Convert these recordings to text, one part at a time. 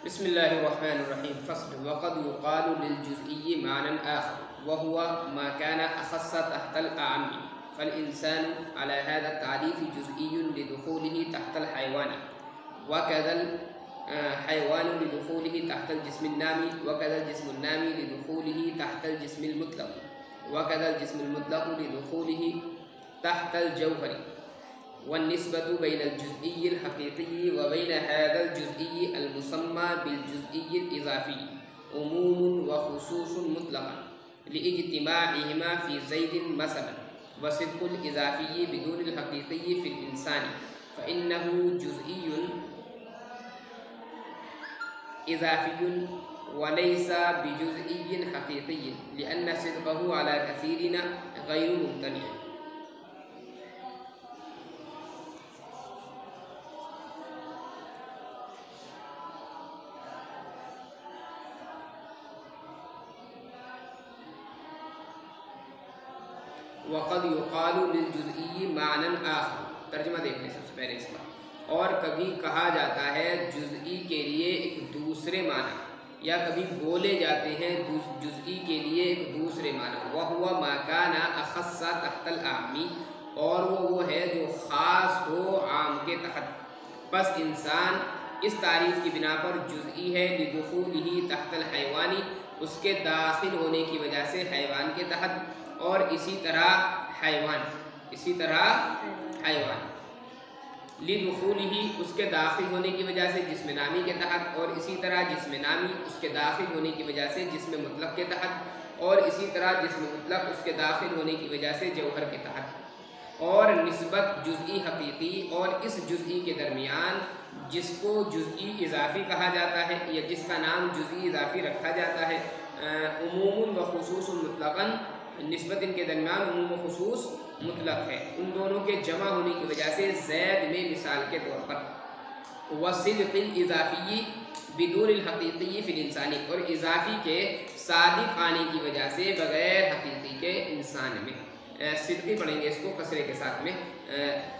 बिस्मिल्लाहिर्रहमानिर्रहीम। फ़स्ल वक़द युक़ालु लिल-जुज़ई मानन आख़र व हुवा मा काना अख़स्स तहतल आम्मी फ़ल-इंसानु अला हाज़ा तारीफ़ जुज़इयुन लिदुख़ूलिही तहतल हयवानी व कज़ल हयवानु लिदुख़ूलिही तहतल जिस्मिन नामी व कज़ल जिस्मुन नामी लिदुख़ूलिही तहतल जिस्मिल मुतलक़ व कज़ल जिस्मुल मुतलक़ लिदुख़ूलिही तहतल जौहरी वन्निस्बतु बैनल जुज़इय्यिल हक़ीक़ी व बैन हाज़ल जुज़ई अल मुसम्मा बिल जुज़इय्यिल इज़ाफ़ी उमूमुन व ख़ुसूसुन मुतलक़न लिइज्तिमाइहिमा फ़ी ज़ैदिन मसलन व सिद्क़ुल इज़ाफ़ी बिदूनिल हक़ीक़ी फ़िल इंसानी फ़इन्नहु जुज़इयुन इज़ाफ़ियुन व लैसा बिजुज़इय्यिन हक़ीक़िय्यिन लिअन्न सिद्क़हु अला कसीरिन ग़ैरु मुम्तनी। वक़द युक़ालु लिल-जुज़ई मानन आख़र, तर्जुमा देख लें सबसे पहले इसका। और कभी कहा जाता है जुज़ई के लिए एक दूसरे माना, या कभी बोले जाते हैं जुज़ई के लिए एक दूसरे माना। वह हुआ मा काना अख़स्स तहतल आम्मी, और वो है जो ख़ास हो आम के तहत। बस इंसान इस तारीफ़ की बिना पर जुज़ई है लिदुख़ूलिही तहतल हयवानी, उसके दाखिल होने की वजह से हैवान के तहत, और इसी तरह हैवान लिदुख़ूलिही उसके दाखिल होने की वजह से जिस्म नामी के तहत, और इसी तरह जिस्म नामी उसके दाखिल होने की वजह से जिस्म मुतलक़ के तहत, और इसी तरह जिस्म मुतलक़ उसके दाखिल होने की वजह से जौहर के तहत। और निस्बत जुज़ई हक़ीक़ी, और इस जुज़ई के दरमियान जिसको जुज़ई इज़ाफ़ी कहा जाता है या जिसका नाम जुज़ई इज़ाफ़ी रखा जाता है, उमूमुन व ख़ुसूसुन मुतलक़न, निस्बत इनके दरमियान उमूम व ख़ुसूस मुतलक़ है। उन दोनों के जमा होने की वजह से ज़ैद में मिसाल के तौर पर व सिद्क़िल इज़ाफ़ी बिदूनिल हक़ीक़ी फ़िल इंसानी, और इज़ाफ़ी के सादिक़ आने की वजह से बग़ैर हक़ीक़ी के इंसान में। सिद्क़ी पढ़ेंगे इसको कसरे के साथ में,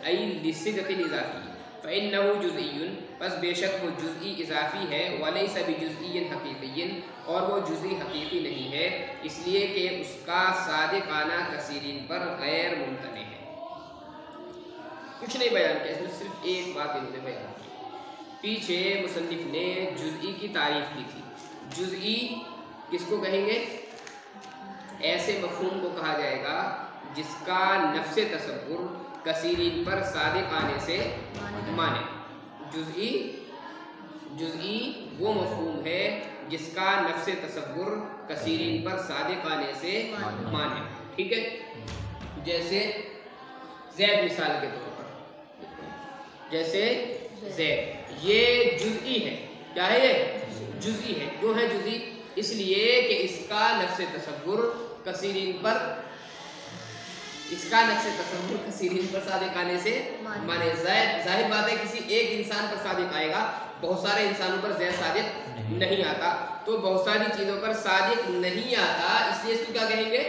ऐ लिसिद्क़िल इज़ाफ़ी फ़इन्नहु जुज़इयुन, बस बेशक वो जुज़ई इज़ाफ़ी है, वलैसा बिजुज़इय्यिन हक़ीक़िय्यिन, और वो जुज़ई हक़ीक़ी नहीं है, इसलिए कि उसका सादिक़ाना कसीरीन पर गैर मुमतने है। कुछ नहीं बयान किया इसमें, सिर्फ एक बात इन्होंने बयान की। पीछे मुसन्निफ़ ने जुज़ई की तारीफ़ की थी। जुज़ई किसको कहेंगे? ऐसे मफ़हूम को कहा जाएगा जिसका नफ्स तसव्वुर कसीरीन पर सादिक़ आने से माने। जुज़ई वो मफ़हूम है जिसका नफ्स तसव्वुर कसीरीन पर सादिक़ आने से माने। ठीक है, जैसे ज़ैद मिसाल के तौर पर, जैसे ज़ैद ये जुज़ई है। क्या है ये? जुज़ई है। क्यों है जुज़ई? इसलिए कि इसका नफ्स तसव्वुर कसीरीन पर सादिक़ आने से माने। ज़ाहिर बात है किसी एक इंसान पर सादिक़ आएगा, बहुत सारे इंसानों पर ज़ैद सादिक़ नहीं आता, तो बहुत सारी चीज़ों पर सादिक़ नहीं आता, इसलिए इसको क्या कहेंगे?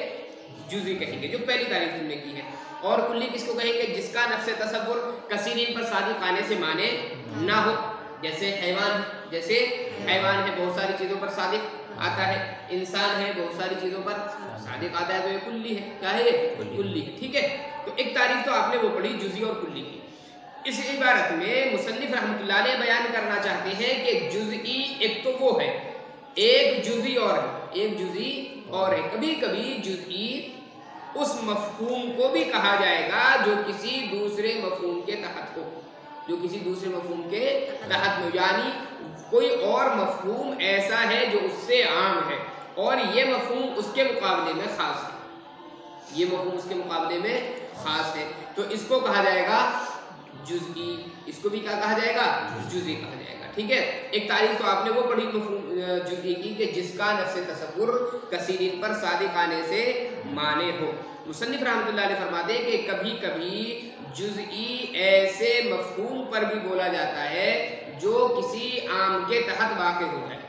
जुज़ई कहेंगे, जो पहली तारीफ़ तुमने की है। और कुल्ली किसको कहेंगे? जिसका नफ्स तसव्वुर कसीरीन पर सादिक़ आने से माने ना हो। जैसे हैवान है, बहुत सारी चीज़ों पर सादिक़ आता है। इंसान है, बहुत सारी चीज़ों पर सादिक़ आता है, तो ये कुल्ली है। क्या है ये? कुल्ली है। ठीक है, तो एक तारीफ़ तो आपने वो पढ़ी जुज़ई और कुल्ली की। इस इबारत में मुसन्निफ़ रहमतुल्लाह अलैह बयान करना चाहते हैं कि जुज़ई एक तो वो है, एक जुज़ई और है। कभी कभी जुज़ई उस मफ़हूम को भी कहा जाएगा जो किसी दूसरे मफ़हूम के तहत हो, यानी कोई और मफ़हूम ऐसा है जो उससे आम है, और ये मफ़हूम उसके मुकाबले में ख़ास है। तो इसको कहा जाएगा जुज़ई, इसको भी क्या कहा जाएगा? जुज़ई कहा जाएगा। ठीक है, एक तारीफ़ तो आपने वो पढ़ी जुज़ई की कि जिसका नफ्स तसव्वुर कसीरीन पर सादिक़ आने से माने हो। मुसन्निफ़ रहमतुल्लाह अलैह फरमाते हैं कि कभी कभी जुज़ई ऐसे मफ़हूम पर भी बोला जाता है जो किसी आम के तहत वाक़े हो जाए,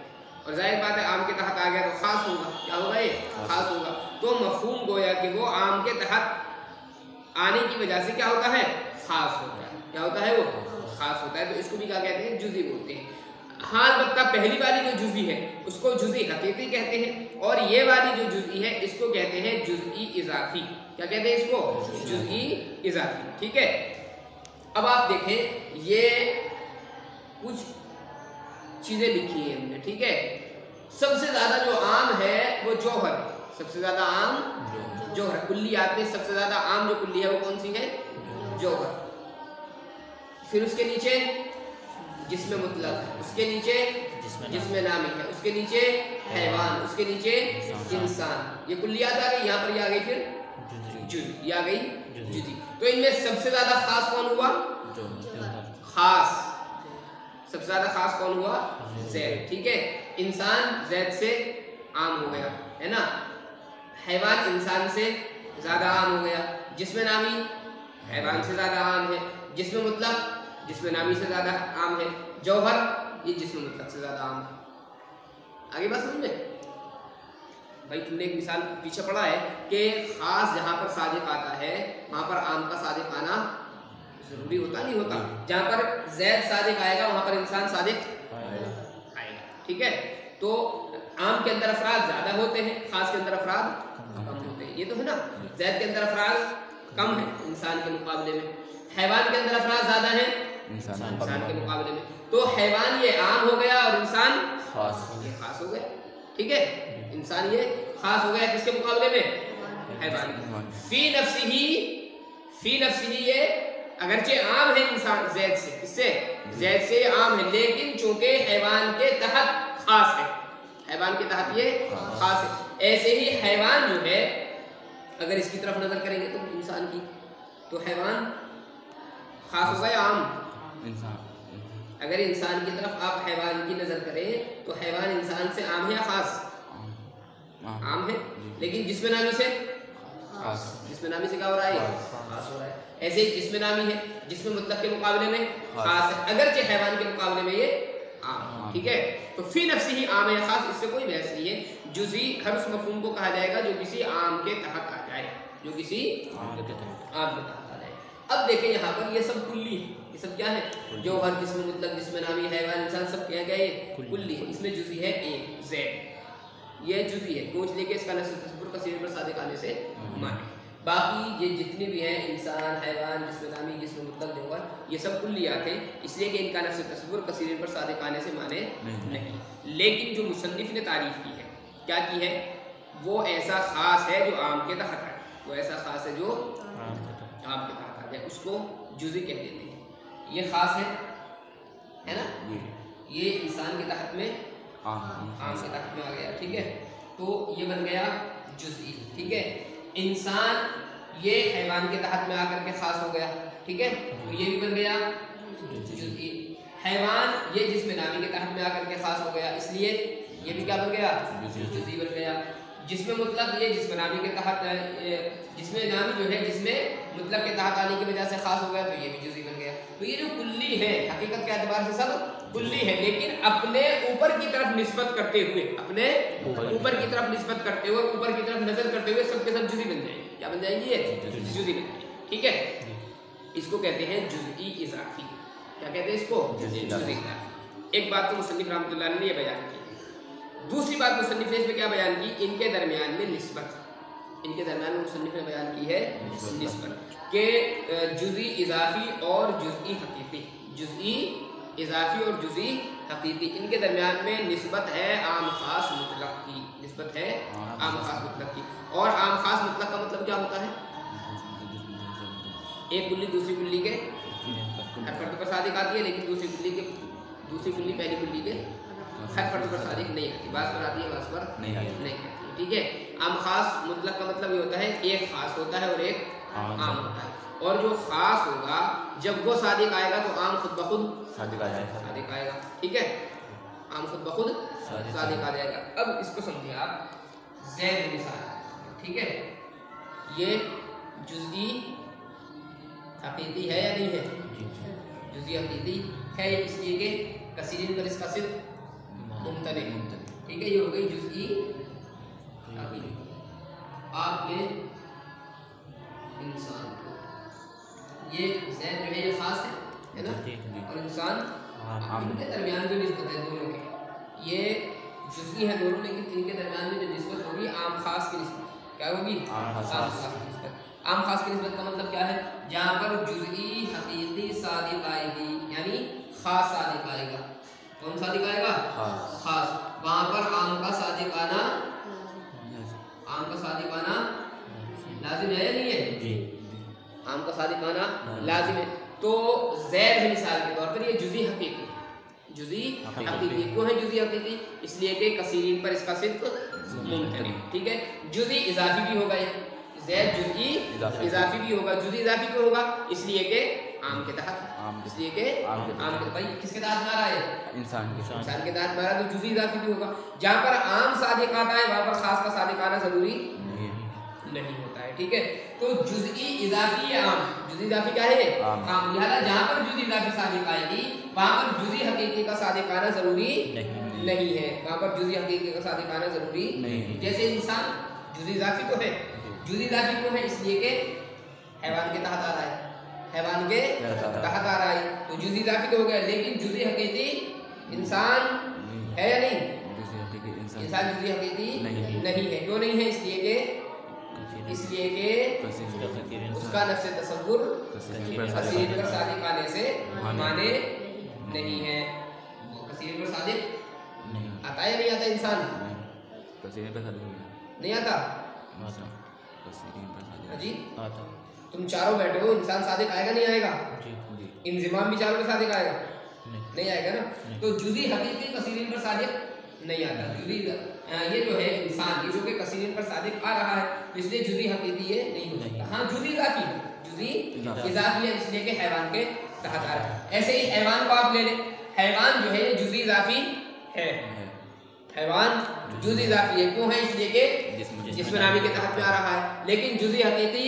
और ज़ाहिर बात है आम के तहत आ गया तो ख़ास होगा। क्या होगा? ये ख़ास होगा। तो मफ़हूम गोया कि वो आम के तहत आने की वजह से क्या होता है? ख़ास होता है। क्या होता है? वो ख़ास होता है, तो इसको भी क्या कहते हैं? जुज़ई बोलते हैं। हाँ, अलबत्ता पहली वाली जो जुज़ी है उसको जुज़ी हकीकी कहते हैं, और ये वाली जो जुज़ई है इसको कहते हैं जुज़ई इज़ाफ़ी। क्या कहते हैं इसको? जुज़ई इज़ाफ़ी। ठीक है, अब आप देखें ये कुछ चीजें लिखी है हमने। ठीक है, सबसे ज्यादा जो आम है वो जौहर है, सबसे ज्यादा आम जौहर। कुल्लियात में सबसे ज्यादा आम जो कुल्ली है वो कौन सी है? जौहर। फिर उसके नीचे जिस्म मुतलक है, उसके नीचे जिस्म नामी है, उसके नीचे हैवान, उसके नीचे इंसान। ये कुल्लियात आ गई, यहाँ पर ये आ गई फिर जुज़, ये आ गई जुज़ी। तो इनमें सबसे ज्यादा खास कौन हुआ? खास सबसे ज्यादा खास कौन हुआ? ज़ैद। ठीक है, इंसान ज़ैद से आम हो गया, है ना। हैवान इंसान से ज्यादा आम हो गया, जिस्म नामी हैवान से ज्यादा आम है, जिस्म मुतलक जिस्म नामी से ज्यादा आम है, जौहर ये जिस्म मुतलक से ज्यादा आम है। आगे बात समझ में? भाई तुमने एक मिसाल पीछे पढ़ा है कि खास जहां पर सादिक आता है वहां पर आम का सादिक आना जरूरी होता नहीं होता। जहां पर ज़ैद सादिक आएगा वहां पर इंसान सादिक आएगा। ठीक है, तो आम के अंदर अफराद ज्यादा होते हैं, खास के अंदर अफराद कम होते हैं। ये तो है ना, ज़ैद के अंदर अफराद कम है इंसान के मुकाबले में, हैवान के अंदर अफराद ज्यादा है इंसान के मुकाबले में। तो हैवान ये आम हो गया और इंसान ये खास हो गया। ठीक है, इंसान ये खास हो गया किसके मुकाबले में? हैवान के। फी नफ्सिही ये अगरचे आम है इंसान ज़ैद से, किससे? ज़ैद से आम है, लेकिन चूंकि हैवान के तहत खास है, हैवान के तहत ये खास है। ऐसे ही हैवान जो है अगर इसकी तरफ नजर करेंगे तो इंसान की, तो हैवान खास हो गया आम इंसान। अगर इंसान की तरफ आप हैवान की नजर करें तो हैवान इंसान से आम है या खास? आम है, लेकिन जिस्म नामी से जिस्म नामी से क्या हो रहा है? खास हो रहा है। ऐसे ही जिस्म नामी है, जिस्म मुतलक के मुकाबले में खास है, अगरचे हैवान के मुकाबले में ये आम। ठीक है, तो फी नफ्सी ही आम है खास, इससे कोई बहस नहीं है। जुज़ी हर उस मफ़हूम को कहा जाएगा जो किसी आम के तहत आ जाए, जो किसी आम के तहत आ जाए। अब देखें यहाँ पर ये सब कुल्ली है, ये सब क्या है? जौहर, जिस्म मुतलक, जिस्म नामी, हैवान, इंसान, सब क्या है? ये कुल्ली है। इसमें जुज़ी है एक ज़ैद, ये जुज़ी है, कोच लेके इसका नस्ल तस्वुर का सीधे पर सादिक आने से माने। बाकी ये जितने भी हैं इंसान, हैवान, जिस्म नामी, जिस्म मुतलक, जौहर, ये सब कुल्लियात हैं, इसलिए कि इनका नस्ल तस्वुर का सीधे पर सादिक आने से माने नहीं। लेकिन जो मुसन्निफ ने तारीफ की है, क्या की है? वो ऐसा खास है जो आम के तहत है, वो ऐसा खास है जो आम के तहत आ जाए, उसको जुज़ी कह देते हैं। ये खास है ना, ये इंसान के तहत में आम के तहत में आ गया। ठीक है, तो ये बन गया जुज़ई। ठीक है, इंसान ये हैवान के तहत में आकर के खास हो गया। ठीक है, तो ये भी बन गया जुज़ई। हैवान ये जिस्म नामी के तहत में आकर के खास हो गया, इसलिए ये भी क्या बन गया? जुज़ई बन गया। जिस्म मुतलक ये जिस्म नामी के तहत, जिस्म नामी जो है जिसमें मुतलक के तहत आने की वजह से खास हो गया, तो ये भी जुज़ई बन गया। तो ये जो कुल्ली है हकीकत के एतबार से सब कुल्ली है, लेकिन अपने ऊपर की तरफ निस्बत करते हुए, अपने ऊपर की तरफ निस्बत करते हुए, ऊपर की तरफ नजर करते हुए सब के सब जुज़ई बन जाएंगे। क्या बन जाएंगी? ये जुज़ई बन जाएंगी। ठीक है, इसको कहते हैं जुज़ई इज़ाफ़ी। क्या कहते हैं इसको? जुज़ई इज़ाफ़ी। एक बात तो मुसन्निफ रहमतुल्लाह अलैह ने ये बयान की, दूसरी बात मुसन्निफ ने इसमें क्या बयान की? इनके दरमियान में निस्बत, इनके दरमियान में मुसन्निफ ने बयान की है निस्बत के जुज़ई इज़ाफ़ी और जुज़ई हकीकी। जुज़ई इज़ाफ़ी और जुज़ई हकीकी, इनके दरमियान में निस्बत है आम खास मुतलक की, निस्बत है आम खास मुतलक की। और आम खास मुतलक का मतलब क्या होता है? एक कुल्ली दूसरी कुल्ली के हर फर्द पर सादिक आती है, लेकिन दूसरी कुल्ली पहली कुल्ली के हर फर्द पर सादिक नहीं आती, बास पर आती है, बास पर नहीं आती। ठीक है, आम खास मुतलक का मतलब ये होता है एक खास होता है और एक आम होता है, और जो खास होगा जब वो सादिक आएगा तो आम खुद ब खुद सादिक आएगा। ठीक है, आम खुद ब खुद सादिक आ जाएगा। अब इसको समझिए आप, ज़ैद मिसाल। ठीक है, ये जुज़ई हकीकी है या नहीं है? जुज़ई हकीकी है, इसलिए कि कसीरीन पर इसका सिर्फ मुमतने। ठीक है, ये हो गई जुज़ई हकीकी। आपके इंसान को ये ज़ैद जो है ये खास है ना, और इंसान इनके दरमियान जो निस्बत है दोनों के, ये जुज़ई है दोनों, लेकिन इनके दरमियान में जो निस्बत होगी आम खास की निस्बत, क्या होगी? आम खास की निस्बत। आम खास की निस्बत का मतलब क्या है? जहाँ पर जुज़ई हकीकी सादिक आएगी, यानी खास सादिक आएगा। कौन सादिक आएगा? खास। वहाँ पर आम का सादिक आना लाजिम है या नहीं है? आम का सादिक आना लाजिम है। तो ज़ैद है मिसाल के तौर पर, ये जुज़ई हकीकी, जुज़ई हकीकी। क्यों है जुज़ई हकीकी? इसलिए कि कसीरीन पर इसका सिद्क़ मुमकिन है। ठीक है, जुज़ई इजाफी भी होगा, ये ज़ैद जुज़ई इजाफी भी होगा। जुज़ई इजाफी क्यों होगा? इसलिए कि आम के तहत, इसलिए कि आम के, भाई किसके तहत मारा है? इंसान के तहत मारा, तो जुज़ई इजाफी भी होगा। जहाँ पर आम सादिक आता है वहाँ पर खास का सादिक आना जरूरी नहीं होता है। ठीक है, तो जुज़ई इजाफी या आम, जुज़ई इजाफी क्या है? आम। लिहाजा जहाँ पर जुज़ई इजाफी सादिक आएगी वहाँ पर जुज़ई हकीकी का सादिक आना जरूरी नहीं है। वहाँ पर जुज़ई हकीकी का सादिक आना जरूरी नहीं। जैसे इंसान जुज़ई इजाफी तो है, जुज़ई इजाफी क्यों है? इसलिए कि हैवान के तहत आ रहा है, हैवान के तहत आ रहा है, तो जुज़ई इजाफी तो हो गया। लेकिन जुज़ई हकीकी इंसान है या नहीं? इंसान जुज़ई हकीकी नहीं है। क्यों नहीं है? इसलिए कि उसका नफ्स तसव्वुर कसीरीन पर सादिक आने से माने नहीं है। कसीरीन पर सादिक आता है या नहीं आता? इंसान नहीं आता जी? तुम चारों बैठे हो, इंसान सादिक आएगा नहीं आएगा? इंज़िमाम भी चारों पर सादिक आएगा? नहीं आएगा ना। तो जुज़ई हकीकी कसीरीन पर सादिक नहीं आता। जुज़ई ये जो है इंसान, ये जो कि कसीरीन पर सादिक आ रहा है, तो इसलिए जुज़ई हकीकी ये नहीं हो सकता। हाँ, जुज़ई इज़ाफ़ी है, जुज़ई इज़ाफ़ी है, इसलिए कि हैवान के तहत आ रहा है। ऐसे ही हैवान को आप ले लें, हैवान जो है ये जुज़ई इज़ाफ़ी है, हैवान जुज़ई इज़ाफ़ी है। क्यों है? इसलिए कि जिस्म नामी के तहत में आ रहा है, लेकिन जुज़ई हकीकी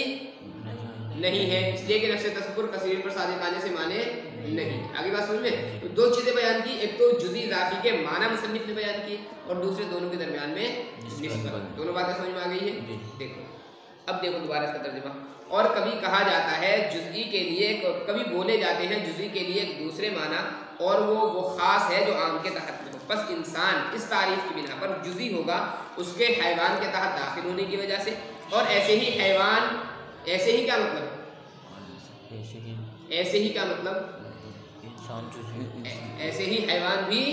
नहीं है, इसलिए कि नफ्स तसव्वुर कसीरीन पर सादिक आने से माने नहीं। आगे बात समझ में? तो दो चीजें बयान की, एक तो जुज़ई इज़ाफ़ी के माना मुसन्निफ ने बयान की, और दूसरे दोनों के दरमियान में निस्बत। दोनों बातें समझ में आ गई है? देखो, अब देखो दोबारा इसका तर्जुमा। और कभी कहा जाता है जुज़ई के लिए, कभी बोले जाते हैं जुज़ई के लिए एक दूसरे माना, और वो खास है जो आम के तहत में हो। बस इंसान इस तारीफ की बिना पर जुज़ई होगा उसके हैवान के तहत दाखिल होने की वजह से। और ऐसे ही हैवान, ऐसे ही क्या मतलब? ऐसे ही क्या मतलब? ऐसे ही हैवान भी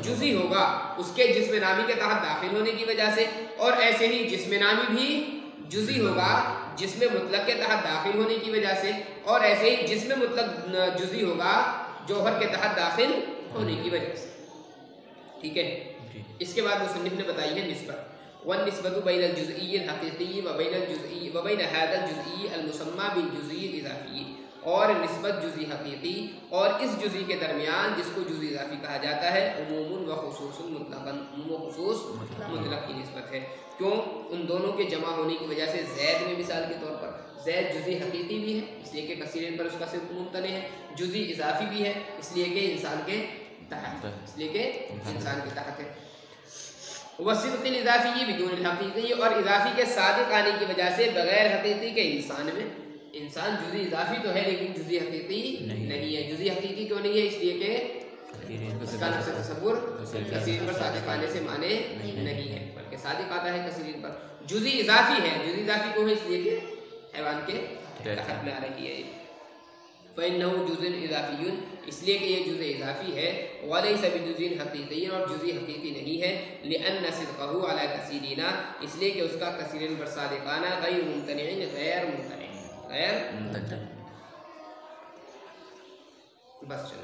जुज़ई होगा उसके जिस्म नामी के तहत दाखिल होने की वजह से, और ऐसे ही जिस्म नामी भी जुज़ई होगा जिस्म मुतलक के तहत दाखिल होने की वजह से, और ऐसे ही जिस्म मुतलक जुज़ई होगा जौहर के तहत दाखिल होने की वजह से। ठीक है, इसके बाद मुसन्निफ ने बताई है निस्बत। वन निस्बतु बैनल जुज़ई हकीकी व बैनल जुज़ई व बैन हादल जुज़ई अल मुसम्मा बिल जुज़ई इज़ाफ़ी, और निस्बत जुज़ई हकीकी और इस जुज़ई के दरमियान जिसको जुज़ई इज़ाफ़ी कहा जाता है, उमूमुन व खुसूसन मुतलक़न, उमूम व खुसूस मुतलक़ की निस्बत है। क्यों? उन दोनों के जमा होने की वजह से ज़ैद में मिसाल के तौर पर ज़ैद जुज़ई हकीकी भी है, इसलिए कि कसीरीन पर उसका सिर्फ मुमतने है, जुज़ई इज़ाफ़ी भी है, इसलिए कि इंसान के तहत, इसलिए कि इंसान के तहत है। वसिद्क़िल इज़ाफ़ी बिदूनिल हकीकी, और इज़ाफ़ी के सादिक आने की वजह से बगैर हकीकी के इंसान में, इंसान जुज़ई इज़ाफ़ी तो है लेकिन जुज़ई हकीकी नहीं है। जुज़ई हकीकी क्यों नहीं है? इसलिए कि इसका नफ्स तसव्वुर कसीरीन पर सादिक आने से माने नहीं है, बल्कि सादिक आता है कसीरीन पर। जुज़ई इज़ाफ़ी है, जुज़ई इज़ाफ़ी क्यों है? इसलिए कि हैवान के तहत में आ रही है। फ़इन्नहु जुज़्उन इज़ाफ़ियुन, इसलिए कि ये जुज़ई इज़ाफ़ी है, वलैसा बिजुज़्इन हकीकिय्यन, और जुज़ई हकीकी नहीं है। लिअन्न सिद्क़हु अला कसीरीना, इसलिए कि उसका कसीरीन पर सादिक आना गैर मुमतनिअन, गैर मुमतनि, गैर। बस चलो।